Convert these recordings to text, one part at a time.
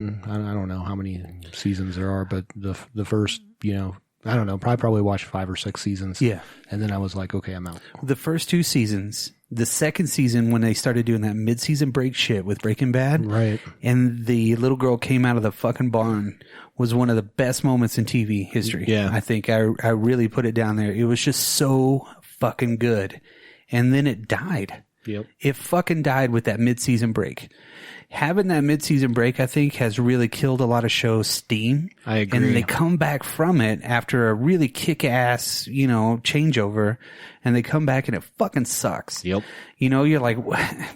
I don't know how many seasons there are, but the first, I don't know, probably watched 5 or 6 seasons. Yeah. And then I was like, okay, I'm out. The first 2 seasons, the second season when they started doing that mid-season break shit with Breaking Bad. Right. And the little girl came out of the fucking barn was one of the best moments in TV history. Yeah. I think I really put it down there. It was just so fucking good. And then it died. Yep. It fucking died with that mid-season break. Having that mid-season break, I think, has really killed a lot of shows' steam. I agree. And then they come back from it after a really kick-ass, changeover, and they come back and it fucking sucks. Yep. You're like,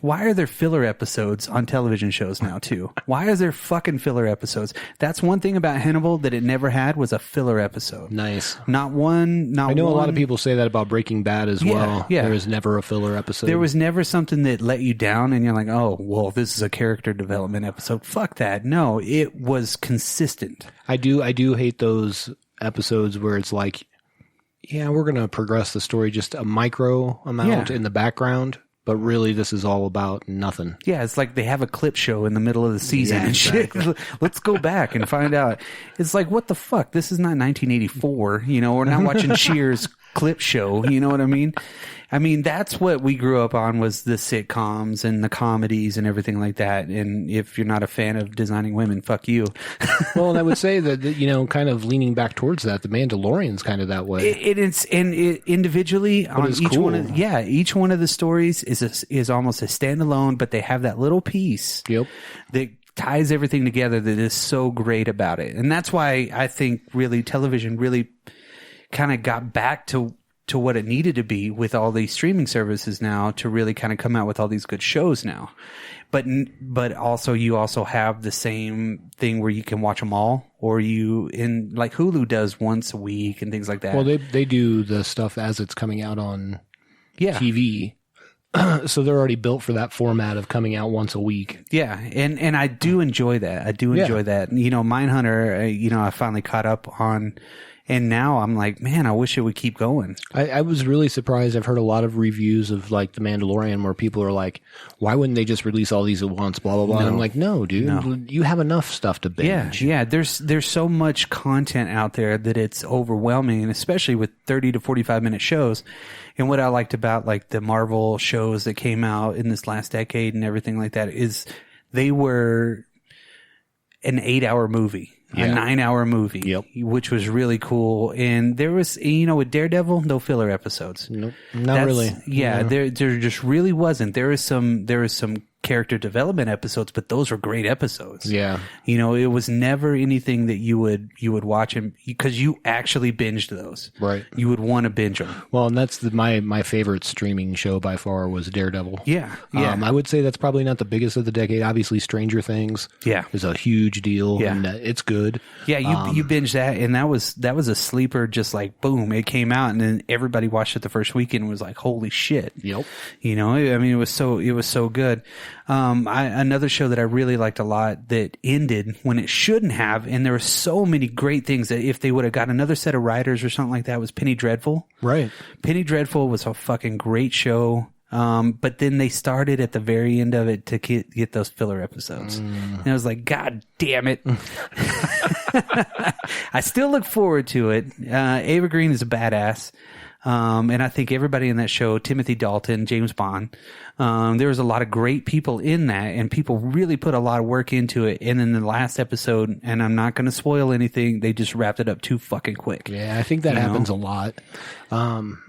why are there filler episodes on television shows now, too? Why is there fucking filler episodes? That's one thing about Hannibal that it never had was a filler episode. Nice. Not one. I know a lot of people say that about Breaking Bad as well. Yeah. There was never a filler episode. There was never something that let you down and you're like, oh, well, this is a character development episode. Fuck that. No, it was consistent. I do hate those episodes where it's like, yeah, we're going to progress the story just a micro amount in the background, but really this is all about nothing. Yeah, it's like they have a clip show in the middle of the season and shit. Let's go back and find out. It's like, what the fuck? This is not 1984. We're not watching Cheers clip show. You know what I mean? I mean, that's what we grew up on was the sitcoms and the comedies and everything like that. And if you're not a fan of designing women, fuck you. Well, and I would say that, kind of leaning back towards that, The Mandalorian's kind of that way. It individually but on it's each cool. one each one of the stories is almost a standalone, but they have that little piece that ties everything together that is so great about it. And that's why I think really television really kind of got back to what it needed to be with all these streaming services now to really kind of come out with all these good shows now. But also you also have the same thing where you can watch them all, or like Hulu does once a week and things like that. Well, they do the stuff as it's coming out on TV. So they're already built for that format of coming out once a week. Yeah, and I do enjoy that. I do enjoy that. Mindhunter, I finally caught up on. And now I'm like, man, I wish it would keep going. I was really surprised. I've heard a lot of reviews of like The Mandalorian where people are like, why wouldn't they just release all these at once, blah, blah, blah. And I'm like, no, dude, you have enough stuff to binge. Yeah. There's so much content out there that it's overwhelming, and especially with 30 to 45 minute shows. And what I liked about like the Marvel shows that came out in this last decade and everything like that is they were an 8-hour movie. A 9-hour movie, which was really cool. And there was, with Daredevil, no filler episodes. Nope, not really. Yeah, there just really wasn't. There was some character development episodes, but those were great episodes. Yeah. It was never anything that you would watch because you actually binged those. Right. You would want to binge them. Well, and that's my favorite streaming show by far was Daredevil. Yeah. Yeah. I would say that's probably not the biggest of the decade. Obviously, Stranger Things is a huge deal. Yeah. And it's good. Yeah, you binged that, and that was a sleeper. Just like boom, it came out, and then everybody watched it the first weekend and was like, "Holy shit!" Yep. I mean, it was so good. Another show that I really liked a lot that ended when it shouldn't have, and there were so many great things that if they would have got another set of writers or something like that, was Penny Dreadful. Right. Penny Dreadful was a fucking great show. But then they started at the very end of it to get those filler episodes. And I was like, God damn it. I still look forward to it. Ava Green is a badass. And I think everybody in that show, Timothy Dalton, James Bond, there was a lot of great people in that, and people really put a lot of work into it. And in the last episode, and I'm not going to spoil anything, they just wrapped it up too fucking quick. Yeah, I think that happens a lot.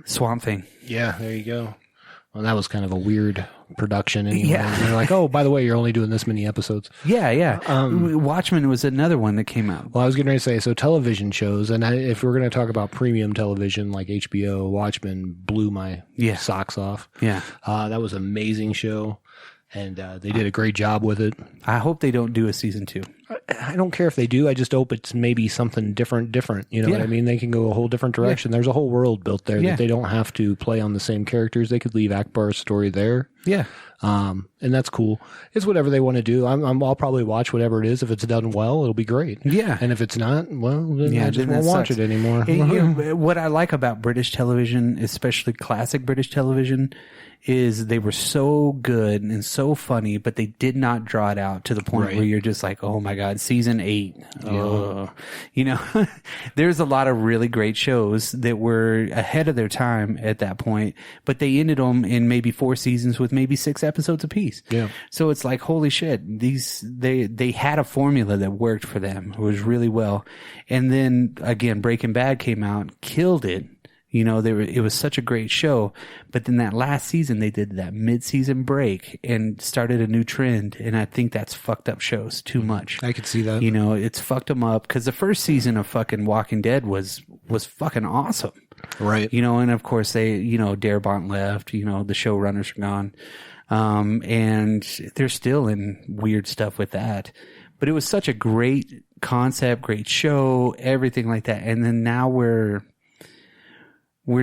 Swamp Thing. Yeah, there you go. Well, that was kind of a weird production anyway. Yeah. And they're like, oh, by the way, you're only doing this many episodes. Yeah. Watchmen was another one that came out. Well, I was getting ready to say, so television shows, and if we're going to talk about premium television like HBO, Watchmen blew my socks off. Yeah. That was an amazing show, and they did a great job with it. I hope they don't do a season 2. I don't care if they do. I just hope it's maybe something different. You know what I mean? They can go a whole different direction. There's a whole world built there that they don't have to play on the same characters. They could leave Akbar's story there. Yeah. And that's cool. It's whatever they want to do. I'll probably watch whatever it is. If it's done well, it'll be great. Yeah. And if it's not, well, then I just won't watch it anymore. What I like about British television, especially classic British television, is they were so good and so funny, but they did not draw it out to the point where you're just like, oh my God, God, season 8. You know, there's a lot of really great shows that were ahead of their time at that point, but they ended them in maybe 4 seasons with maybe 6 episodes apiece. Yeah. So it's like, holy shit, they had a formula that worked for them. It was really well. And then again, Breaking Bad came out, killed it. You know, it was such a great show. But then that last season, they did that mid-season break and started a new trend. And I think that's fucked up shows too much. I could see that. You know, it's fucked them up. Because the first season of fucking Walking Dead was fucking awesome. Right. You know, and of course Darabont left. You know, the showrunners are gone. And they're still in weird stuff with that. But it was such a great concept, great show, everything like that. And then now we're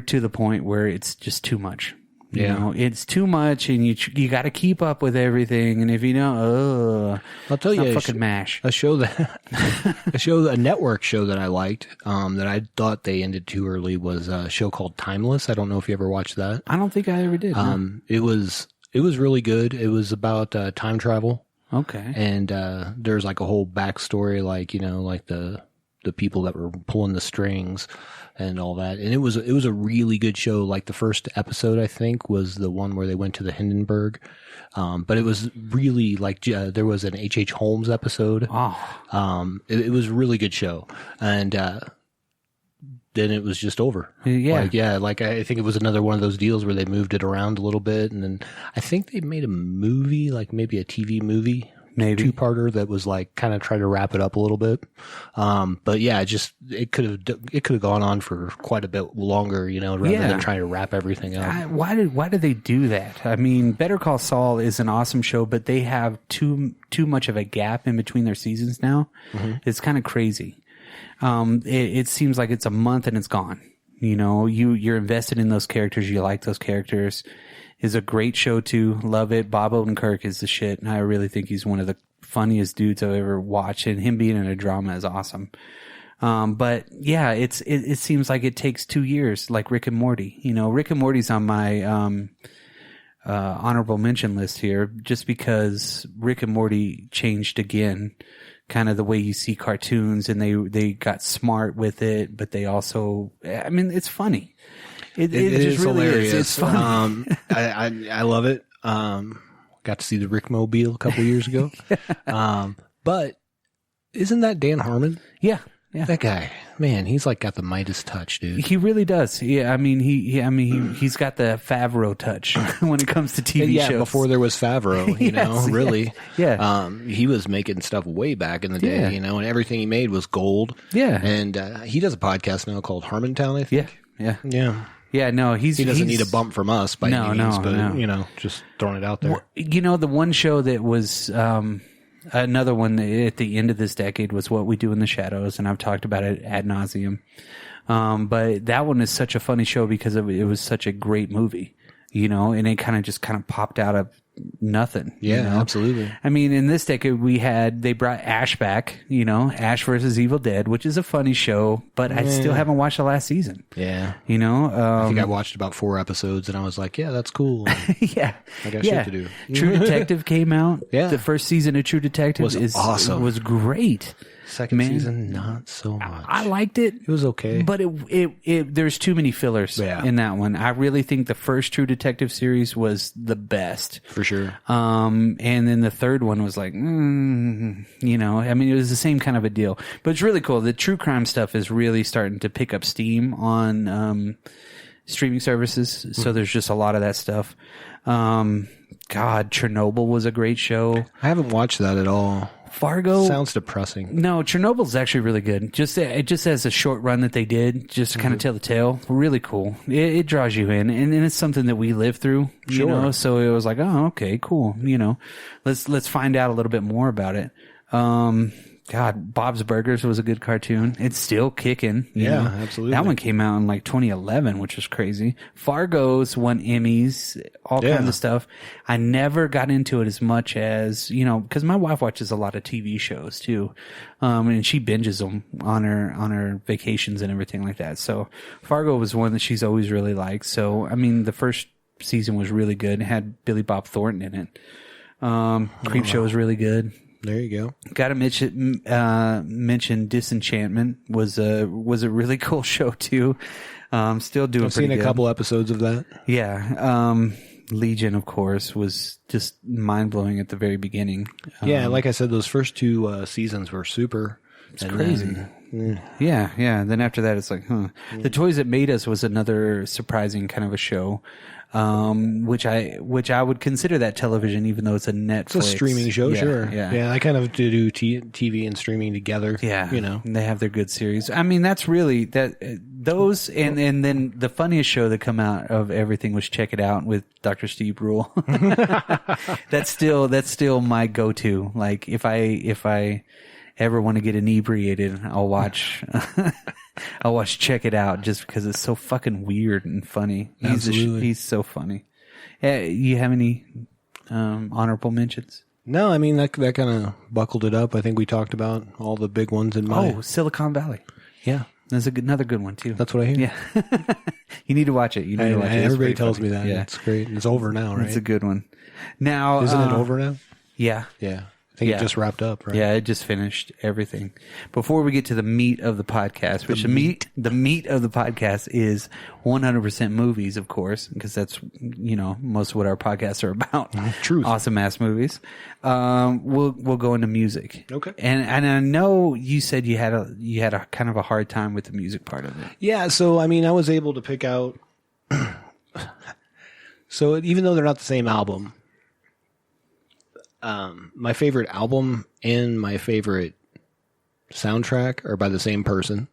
to the point where it's just too much. You know, it's too much, and you got to keep up with everything. And if you know, I'll tell you, fucking MASH. A network show that I liked, that I thought they ended too early was a show called Timeless. I don't know if you ever watched that. I don't think I ever did. No. It was really good. It was about time travel. Okay. And there's like a whole backstory, like, you know, like the people that were pulling the strings and all that. And it was a really good show. Like the first episode, I think, was the one where they went to the Hindenburg. But it was really like, there was an H.H. Holmes episode. Oh. It was a really good show. And, then it was just over. Yeah. Like I think it was another one of those deals where they moved it around a little bit. And then I think they made a movie, like maybe a TV movie. Maybe 2-parter that was like kind of try to wrap it up a little bit. But yeah, it could have gone on for quite a bit longer, you know, rather than trying to wrap everything up. Why did they do that? I mean, Better Call Saul is an awesome show, but they have too much of a gap in between their seasons now. Mm-hmm. It's kind of crazy. It seems like it's a month and it's gone. You know, you're invested in those characters. You like those characters. Is a great show too. Love it. Bob Odenkirk is the shit. And I really think he's one of the funniest dudes I've ever watched. And him being in a drama is awesome. But yeah, it seems like it takes 2 years, like Rick and Morty. You know, Rick and Morty's on my, honorable mention list here just because Rick and Morty changed again. Kind of the way you see cartoons, and they got smart with it, but they also, I mean, it's funny. It just really hilarious. It's funny. I love it. Got to see the Rickmobile a couple years ago. But isn't that Dan Harmon? Yeah. That guy, man, he's like got the Midas touch, dude. He really does. Yeah, I mean, he's got the Favreau touch when it comes to TV shows. Before there was Favreau, you know, really. Yeah. He was making stuff way back in the day, you know, and everything he made was gold. Yeah. And he does a podcast now called Harmontown, I think. Yeah. Yeah, no, he doesn't need a bump from us by any means, but you know, just throwing it out there. Well, you know, the one show that was another one at the end of this decade was What We Do in the Shadows, and I've talked about it ad nauseum. But that one is such a funny show because it was such a great movie, you know, and it kind of popped out of nothing. Yeah, you know? Absolutely. I mean, in this decade, they brought Ash back, you know, Ash versus Evil Dead, which is a funny show, but I still haven't watched the last season. Yeah. You know? I think I watched about 4 episodes and I was like, yeah, that's cool. Yeah. I got shit to do. True Detective came out. Yeah. The first season of True Detective was awesome. Was great. Second season, not so much. I liked it. It was okay. But there's too many fillers in that one. I really think the first True Detective series was the best. For sure. And then the third one was like, you know, I mean, it was the same kind of a deal. But it's really cool. The true crime stuff is really starting to pick up steam on streaming services. So there's just a lot of that stuff. God, Chernobyl was a great show. I haven't watched that at all. Fargo sounds depressing. No, Chernobyl's actually really good. It just has a short run that they did, just to kind of tell the tale. Really cool. It draws you in, and it's something that we live through. You know, so it was like, oh, okay, cool. You know, let's find out a little bit more about it. God, Bob's Burgers was a good cartoon. It's still kicking. You know? Absolutely. That one came out in like 2011, which was crazy. Fargo's won Emmys, all kinds of stuff. I never got into it as much as, you know, because my wife watches a lot of TV shows too. And she binges them on her vacations and everything like that. So Fargo was one that she's always really liked. So, I mean, the first season was really good. It had Billy Bob Thornton in it. Creepshow was really good. There you go. Got to mention Disenchantment was a really cool show too. Still doing. I've seen a couple episodes of that. Yeah. Legion, of course, was just mind blowing at the very beginning. Yeah, like I said, those first 2 seasons were super. It's crazy. Yeah. Then after that, it's like, The Toys That Made Us was another surprising kind of a show, which I would consider that television, even though it's a Netflix. It's a streaming show, sure. Yeah. I kind of do TV and streaming together. Yeah, you know, they have their good series. I mean, that's really those, and then the funniest show that come out of everything was Check It Out with Dr. Steve Brule. That's still my go-to. Like if I ever want to get inebriated, I'll watch Check It Out just because it's so fucking weird and funny. He's so funny. You have any honorable mentions? No, I mean that kind of buckled it up. I think we talked about all the big ones in my. Oh, Silicon Valley. Yeah, that's another good one too. That's what I hear. Yeah, you need to watch it. Everybody tells me that. Yeah, it's great. It's over now, right? It's a good one. Now, isn't it over now? Yeah. Yeah. I think it just wrapped up, right? Yeah, it just finished everything. Before we get to the meat of the podcast, which the meat of the podcast is 100% movies, of course, because that's, most of what our podcasts are about. Truth. Awesome ass movies. We'll go into music. Okay. And I know you said you had a kind of a hard time with the music part of it. Yeah, so I mean, I was able to pick out so even though they're not the same album, my favorite album and my favorite soundtrack are by the same person.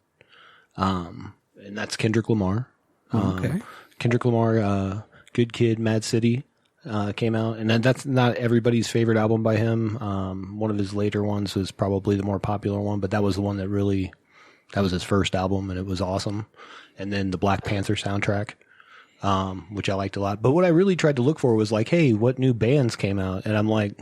And that's Kendrick Lamar. Okay. Kendrick Lamar, Good Kid, Mad City, came out. And that's not everybody's favorite album by him. One of his later ones was probably the more popular one, but that was the one that was his first album and it was awesome. And then the Black Panther soundtrack, which I liked a lot. But what I really tried to look for was like, hey, what new bands came out? And I'm like,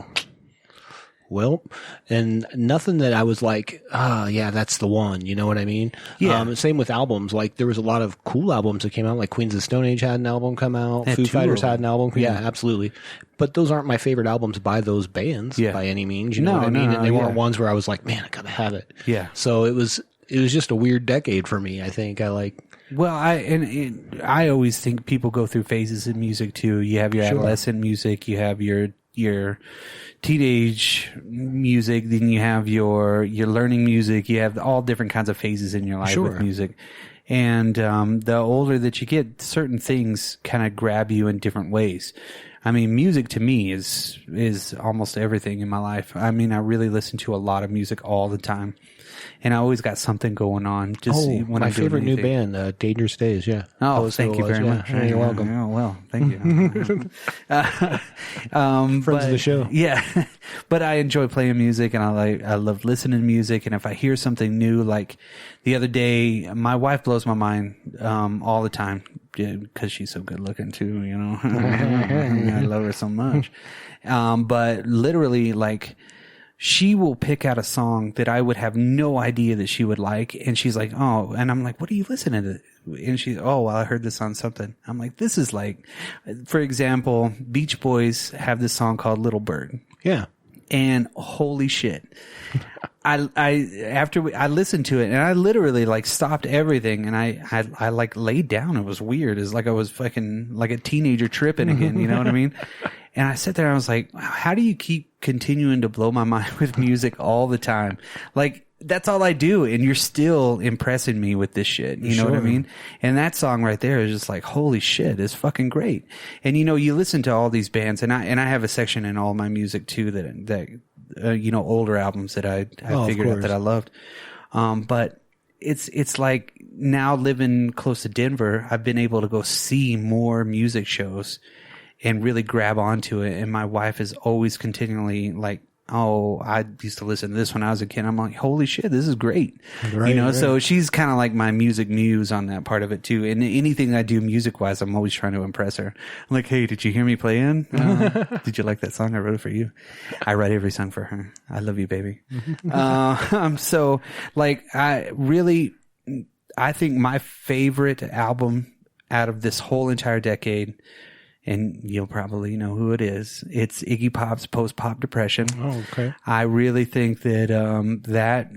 well, and nothing that I was like, yeah, that's the one. You know what I mean? Yeah. Same with albums. Like there was a lot of cool albums that came out. Like Queens of the Stone Age had an album come out. Foo Fighters had an album. Yeah, absolutely. But those aren't my favorite albums by those bands by any means. You know what I mean? And they weren't ones where I was like, man, I gotta have it. Yeah. So it was just a weird decade for me. I think Well, I always think people go through phases in music too. You have your adolescent music, you have your teenage music, then you have your learning music. You have all different kinds of phases in your life with music. And the older that you get, certain things kind of grab you in different ways. I mean, music to me is almost everything in my life. I mean, I really listen to a lot of music all the time. And I always got something going on. When my favorite new band, Dangerous Days. Yeah. Oh, thank you very much. Yeah, you're welcome. Oh, well, thank you. Friends of the show. Yeah, but I enjoy playing music, and I love listening to music. And if I hear something new, like the other day, my wife blows my mind all the time because she's so good looking too. I love her so much. But literally, like, she will pick out a song that I would have no idea that she would like. And she's like, oh, and I'm like, what are you listening to? And she's, oh, well, I heard this on something. I'm like, this is like, for example, Beach Boys have this song called Little Bird. Yeah. And holy shit. After I listened to it, and I literally like stopped everything, and I like laid down. It was weird. It's like I was fucking like a teenager tripping again. You know what I mean? And I sat there and I was like, wow, how do you keep continuing to blow my mind with music all the time? Like, that's all I do, and you're still impressing me with this shit. You know what I mean? And that song right there is just like, holy shit, it's fucking great. And you listen to all these bands, and I have a section in all my music too that older albums that I figured out that I loved. But it's like now living close to Denver, I've been able to go see more music shows and really grab onto it. And my wife is always continually like, oh, I used to listen to this when I was a kid. I'm like, holy shit, this is great. Right. So she's kind of like my music muse on that part of it too. And anything I do music wise, I'm always trying to impress her. I'm like, hey, did you hear me playing? Did you like that song? I wrote it for you. I write every song for her. I love you, baby. So like, I think my favorite album out of this whole entire decade, and you'll probably know who it is. It's Iggy Pop's post-pop depression. Oh, okay. I really think that that